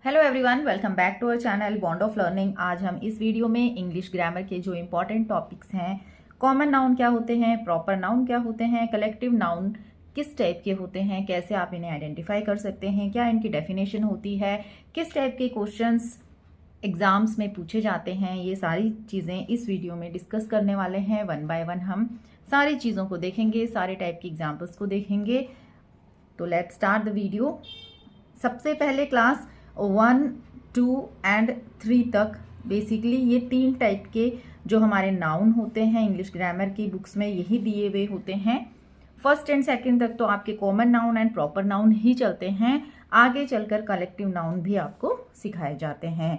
Hello everyone, welcome back to our channel bond of learning. आज हम इस video में इंग्लिश ग्रामर के जो इंपॉर्टेंट टॉपिक्स हैं, कॉमन नाउन क्या होते हैं, प्रॉपर नाउन क्या होते हैं, कलेक्टिव नाउन किस टाइप के होते हैं, कैसे आप इन्हें आइडेंटिफाई कर सकते हैं, क्या इनकी डेफिनेशन होती है, किस टाइप के क्वेश्चंस एग्जाम्स में पूछे जाते हैं, ये सारी चीज़ें इस वीडियो में डिस्कस करने वाले हैं। वन बाय वन हम सारी चीज़ों को देखेंगे, सारे टाइप की एग्जाम्पल्स को देखेंगे। तो लेट्स स्टार्ट द वीडियो। सबसे पहले क्लास 1, 2 एंड 3 तक बेसिकली ये 3 टाइप के जो हमारे नाउन होते हैं इंग्लिश ग्रामर की बुक्स में यही दिए हुए होते हैं। फर्स्ट एंड सेकंड तक तो आपके common noun and proper noun ही चलते हैं, आगे चलकर कलेक्टिव नाउन भी आपको सिखाए जाते हैं।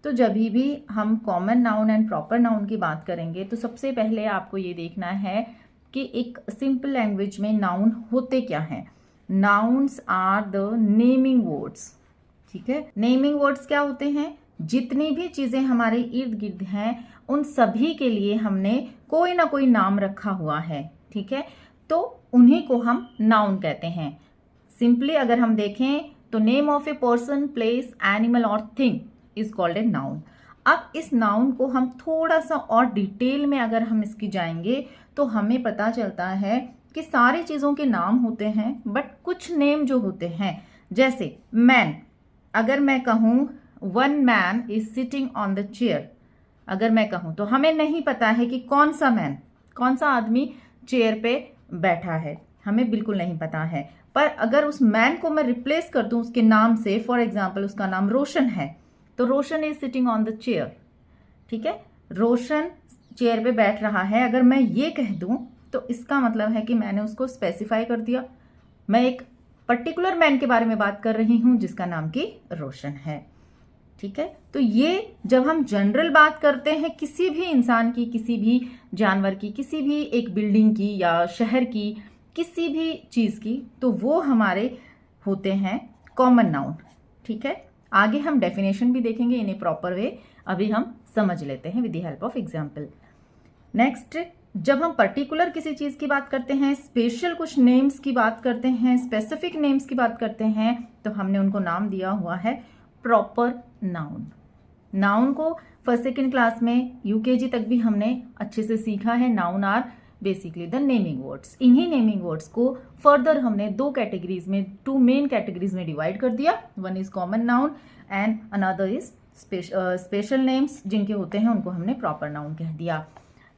तो जब भी हम common noun and proper noun की बात करेंगे तो सबसे पहले आपको ये देखना है कि एक सिंपल लैंग्वेज में नाउन होते क्या हैं। Nouns are the naming words. ठीक है, नेमिंग वर्ड्स क्या होते हैं? जितनी भी चीजें हमारे इर्द गिर्द हैं उन सभी के लिए हमने कोई ना कोई नाम रखा हुआ है। ठीक है, तो उन्हीं को हम नाउन कहते हैं। सिंपली अगर हम देखें तो name of a person, place, animal or thing is called a noun. अब इस नाउन को हम थोड़ा सा और डिटेल में अगर हम इसकी जाएंगे तो हमें पता चलता है कि सारी चीजों के नाम होते हैं, बट कुछ नेम जो होते हैं, जैसे मैन, अगर मैं कहूं one man is sitting on the chair, अगर मैं कहूं तो हमें नहीं पता है कि कौन सा मैन, कौन सा आदमी चेयर पे बैठा है, हमें बिल्कुल नहीं पता है। पर अगर उस मैन को मैं रिप्लेस कर दूं उसके नाम से, फॉर एग्जाम्पल उसका नाम रोशन है, तो Roshan is sitting on the chair. ठीक है, रोशन चेयर पे बैठ रहा है, अगर मैं ये कह दूं तो इसका मतलब है कि मैंने उसको स्पेसिफाई कर दिया, मैं एक पर्टिकुलर मैन के बारे में बात कर रही हूं जिसका नाम की रोशन है। ठीक है, तो ये जब हम जनरल बात करते हैं किसी भी इंसान की, किसी भी जानवर की, किसी भी एक बिल्डिंग की या शहर की, किसी भी चीज की, तो वो हमारे होते हैं कॉमन नाउन। ठीक है, आगे हम डेफिनेशन भी देखेंगे इन ए प्रॉपर वे, अभी हम समझ लेते हैं with the help of example. Next, जब हम पर्टिकुलर किसी चीज की बात करते हैं, स्पेशल कुछ नेम्स की बात करते हैं, स्पेसिफिक नेम्स की बात करते हैं, तो हमने उनको नाम दिया हुआ है प्रॉपर नाउन। नाउन को फर्स्ट सेकेंड क्लास में यूकेजी तक भी हमने अच्छे से सीखा है। Noun are basically the naming words. इन्हीं नेमिंग वर्ड्स को फर्दर हमने 2 कैटेगरीज में, 2 मेन कैटेगरीज में डिवाइड कर दिया। One is common noun and another is special names, जिनके होते हैं उनको हमने प्रॉपर नाउन कह दिया।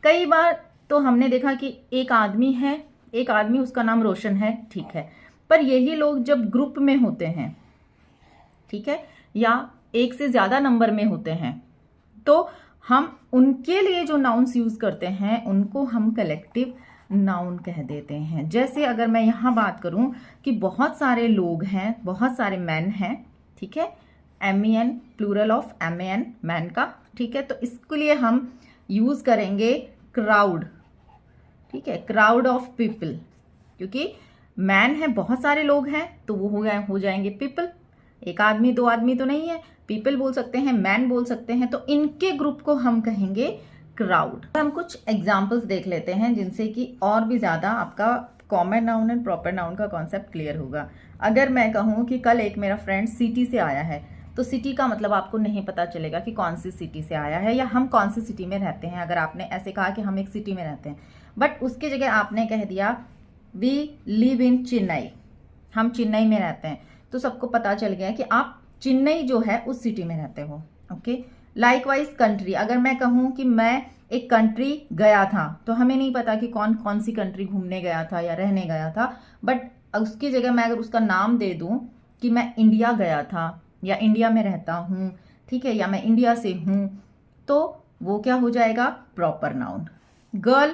कई बार तो हमने देखा कि एक आदमी है, एक आदमी उसका नाम रोशन है, ठीक है, पर यही लोग जब ग्रुप में होते हैं, ठीक है, या एक से ज्यादा नंबर में होते हैं, तो हम उनके लिए जो नाउन्स यूज करते हैं उनको हम कलेक्टिव नाउन कह देते हैं। जैसे अगर मैं यहां बात करूं कि बहुत सारे लोग हैं, बहुत सारे मैन हैं, ठीक है, MEN, plural of MAN, man का, ठीक है, तो इसके लिए हम यूज करेंगे क्राउड। ठीक है, क्राउड ऑफ पीपल, क्योंकि मैन है, बहुत सारे लोग हैं, तो वो हो जाएंगे पीपल। एक आदमी 2 आदमी तो नहीं है, पीपल बोल सकते हैं, मैन बोल सकते हैं, तो इनके ग्रुप को हम कहेंगे क्राउड। हम कुछ एग्जाम्पल्स देख लेते हैं जिनसे कि और भी ज्यादा आपका common noun and proper noun का कॉन्सेप्ट क्लियर होगा। अगर मैं कहूं कि कल एक मेरा फ्रेंड सिटी से आया है, तो सिटी का मतलब आपको नहीं पता चलेगा कि कौन सी सिटी से आया है या हम कौन सी सिटी में रहते हैं। अगर आपने ऐसे कहा कि हम एक सिटी में रहते हैं, बट उसकी जगह आपने कह दिया वी लिव इन चेन्नई, हम चेन्नई में रहते हैं, तो सबको पता चल गया कि आप चेन्नई जो है उस सिटी में रहते हो। ओके, लाइकवाइज कंट्री, अगर मैं कहूं कि मैं एक कंट्री गया था, तो हमें नहीं पता कि कौन कौन सी कंट्री घूमने गया था या रहने गया था, बट उसकी जगह मैं अगर उसका नाम दे दूं कि मैं इंडिया गया था या इंडिया में रहता हूं, ठीक है, या मैं इंडिया से हूं, तो वो क्या हो जाएगा? Proper noun. गर्ल,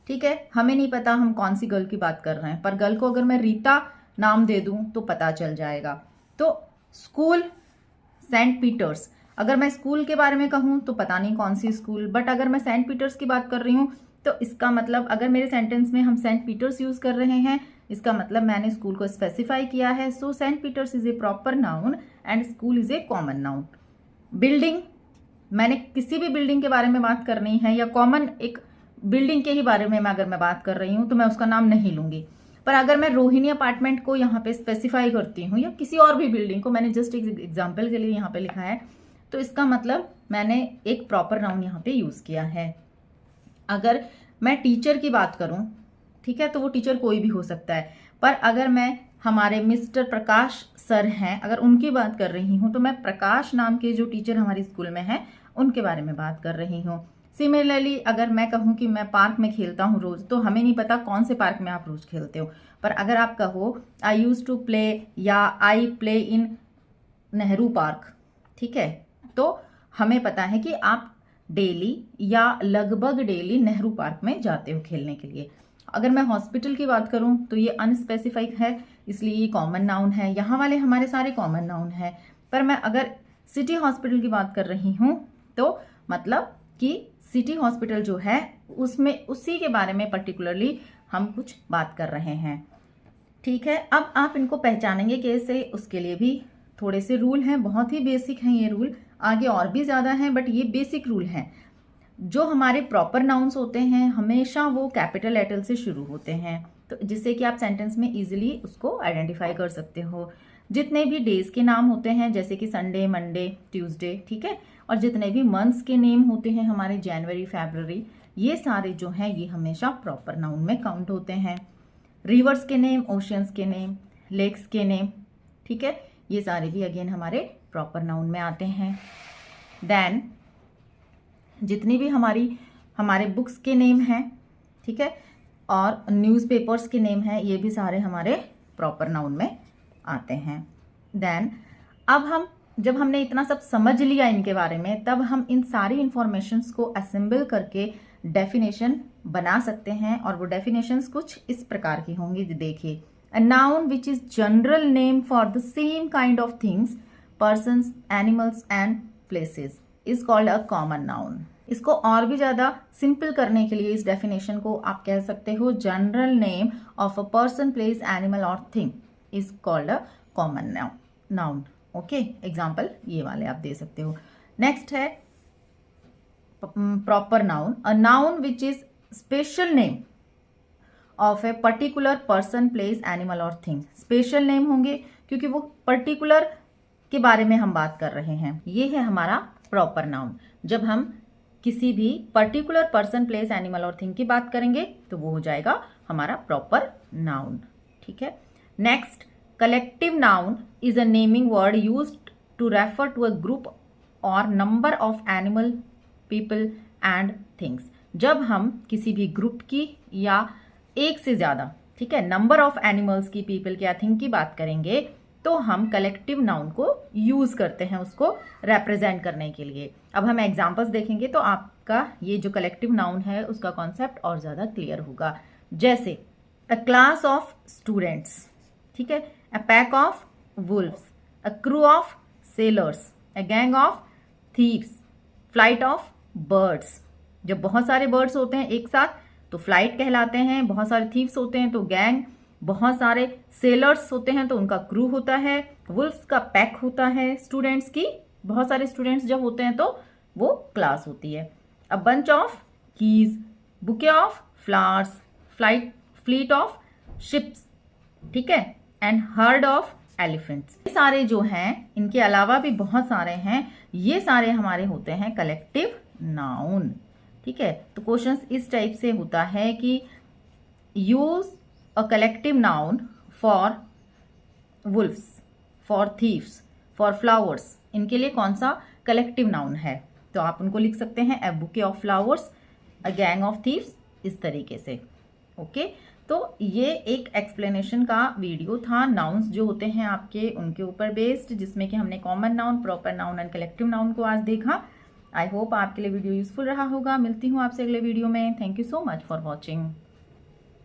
ठीक है, हमें नहीं पता हम कौन सी गर्ल की बात कर रहे हैं, पर गर्ल को अगर मैं रीता नाम दे दूं तो पता चल जाएगा। तो स्कूल, सेंट पीटर्स, अगर मैं स्कूल के बारे में कहूं तो पता नहीं कौन सी स्कूल, बट अगर मैं सेंट पीटर्स की बात कर रही हूं तो इसका मतलब, अगर मेरे सेंटेंस में हम सेंट पीटर्स यूज कर रहे हैं, इसका मतलब मैंने स्कूल को स्पेसिफाई किया है। So saint Peter's is a proper noun and school is a common noun. Building, मैंने किसी भी बिल्डिंग के बारे में बात करनी है या कॉमन एक बिल्डिंग के ही बारे में अगर मैं बात कर रही हूं तो मैं उसका नाम नहीं लूंगी, पर अगर मैं रोहिणी अपार्टमेंट को यहाँ पे स्पेसिफाई करती हूँ या किसी और भी बिल्डिंग को, मैंने जस्ट एक एग्जाम्पल के लिए यहाँ पे लिखा है, तो इसका मतलब मैंने एक प्रॉपर नाउन यहाँ पे यूज किया है। अगर मैं टीचर की बात करूं, ठीक है, तो वो टीचर कोई भी हो सकता है, पर अगर मैं हमारे मिस्टर प्रकाश सर हैं, अगर उनकी बात कर रही हूं, तो मैं प्रकाश नाम के जो टीचर हमारे स्कूल में हैं उनके बारे में बात कर रही हूं। सिमिलरली अगर मैं कहूं कि मैं पार्क में खेलता हूं रोज, तो हमें नहीं पता कौन से पार्क में आप रोज खेलते हो, पर अगर आप कहो आई यूज टू प्ले या I play in Nehru park, ठीक है, तो हमें पता है कि आप डेली या लगभग डेली नेहरू पार्क में जाते हो खेलने के लिए। अगर मैं हॉस्पिटल की बात करूं तो ये अनस्पेसिफाइक है, इसलिए ये कॉमन नाउन है। यहाँ वाले हमारे सारे कॉमन नाउन है, पर मैं अगर सिटी हॉस्पिटल की बात कर रही हूँ तो मतलब कि सिटी हॉस्पिटल जो है उसमें उसी के बारे में पर्टिकुलरली हम कुछ बात कर रहे हैं, ठीक है। अब आप इनको पहचानेंगे कैसे, उसके लिए भी थोड़े से रूल हैं, बहुत ही बेसिक हैं ये रूल, आगे और भी ज़्यादा हैं, बट ये बेसिक रूल हैं। जो हमारे प्रॉपर नाउन्स होते हैं हमेशा वो कैपिटल लेटर से शुरू होते हैं, तो जिससे कि आप सेंटेंस में इजीली उसको आइडेंटिफाई कर सकते हो। जितने भी डेज के नाम होते हैं जैसे कि संडे, मंडे, ट्यूसडे, ठीक है, और जितने भी मंथ्स के नेम होते हैं हमारे जनवरी, फरवरी, ये सारे जो हैं ये हमेशा प्रॉपर नाउन में काउंट होते हैं। रिवर्स के नेम, ओशियंस के नेम, लेक्स के नेम, ठीक है, ये सारे भी अगेन हमारे प्रॉपर नाउन में आते हैं। देन जितनी भी हमारे बुक्स के नेम हैं, ठीक है, और न्यूज़पेपर्स के नेम हैं, ये भी सारे हमारे प्रॉपर नाउन में आते हैं। देन अब जब हमने इतना सब समझ लिया इनके बारे में, तब हम इन सारी इंफॉर्मेशंस को असेंबल करके डेफिनेशन बना सकते हैं, और वो डेफिनेशंस कुछ इस प्रकार की होंगी। देखिए, a noun which is general name for the same kind of things, persons, animals and places is called a common noun। इसको और भी ज्यादा सिंपल करने के लिए इस डेफिनेशन को आप कह सकते हो general name of a person, place, animal or thing is called a common noun. Okay, example ये वाले आप दे सकते हो। नेक्स्ट है proper noun, a noun which is special name of a particular person, place, animal or thing. Special name होंगे क्योंकि वो पर्टिकुलर के बारे में हम बात कर रहे हैं, ये है हमारा प्रॉपर नाउन। जब हम किसी भी particular person, place, animal or thing की बात करेंगे तो वो हो जाएगा हमारा प्रॉपर नाउन, ठीक है। Next, collective noun is a naming word used to refer to a group or number of animal, people and things. जब हम किसी भी ग्रुप की या एक से ज्यादा, ठीक है, नंबर ऑफ एनिमल्स की, पीपल की या थिंग की बात करेंगे तो हम कलेक्टिव नाउन को यूज करते हैं उसको रिप्रेजेंट करने के लिए। अब हम एग्जांपल्स देखेंगे तो आपका ये जो कलेक्टिव नाउन है उसका कॉन्सेप्ट और ज्यादा क्लियर होगा। जैसे अ क्लास ऑफ स्टूडेंट्स, ठीक है, a pack of Wolves, a crew of sellers, a gang of thieves, flight of birds. जब बहुत सारे बर्ड्स होते हैं एक साथ तो फ्लाइट कहलाते हैं, बहुत सारे थीव्स होते हैं तो गैंग, बहुत सारे सेलर्स होते हैं तो उनका क्रू होता है, वुल्फ्स का पैक होता है, स्टूडेंट्स की, बहुत सारे स्टूडेंट्स जब होते हैं तो वो क्लास होती है। A bunch of keys, bouquet of flowers, fleet of ships, ठीक है, एंड हर्ड ऑफ एलिफेंट्स। ये सारे जो हैं, इनके अलावा भी बहुत सारे हैं, ये सारे हमारे होते हैं कलेक्टिव नाउन, ठीक है। तो क्वेश्चंस इस टाइप से होता है कि use a collective noun for wolves, for thieves, for flowers, इनके लिए कौन सा कलेक्टिव नाउन है, तो आप उनको लिख सकते हैं a bouquet of flowers, a gang of thieves, इस तरीके से। ओके, तो ये एक एक्सप्लेनेशन का वीडियो था नाउन्स जो होते हैं आपके उनके ऊपर बेस्ड, जिसमें कि हमने common noun, proper noun and collective noun को आज देखा। आई होप आपके लिए वीडियो यूजफुल रहा होगा। मिलती हूँ आपसे अगले वीडियो में। Thank you so much for watching.